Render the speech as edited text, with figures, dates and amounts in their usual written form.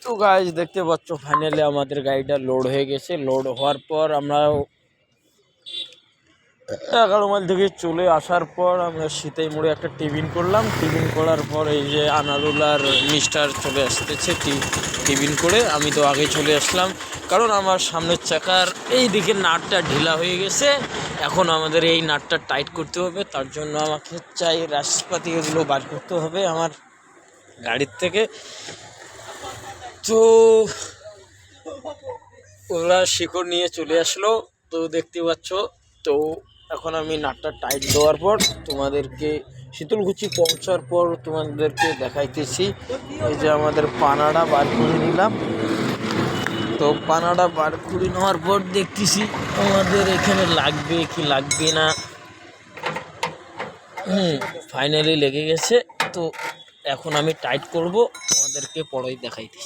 তো গাইজ দেখতে পাচ্ছ ফাইনালি আমাদের গাড়িটা লোড হয়ে গেছে। লোড হওয়ার পর আমরা 11 মাইল থেকে চলে আসার পর আমরা সিতাই মোড়ে একটা টিফিন করলাম। টিফিন করার পর এই যে আনারুল আর মিস্টার চলে আসতেছে টিফিন করে। আমি তো আগে চলে আসলাম, কারণ আমার সামনের চাকার এই দিকে নাটটা ঢিলা হয়ে গেছে। এখন আমাদের এই নাটটা টাইট করতে হবে, তার জন্য আমাকে চাই রাশপাতি এগুলো বার করতে হবে আমার গাড়ির থেকে। তো ওরা শিকড় নিয়ে চলে আসলো, তো দেখতে পাচ্ছ। তো এখন আমি নাটটা টাইট দেওয়ার পর তোমাদেরকে শীতলকুচি পৌঁছার পর তোমাদেরকে দেখাইতেছি। এই যে আমাদের পানাটা বার করে নিলাম। তো পানাটা বার করে নেওয়ার পর দেখতেছি আমাদের এখানে লাগবে কি লাগবে না। ফাইনালি লেগে গেছে। তো এখন আমি টাইট করব, তোমাদেরকে পরেই দেখাইতেছি।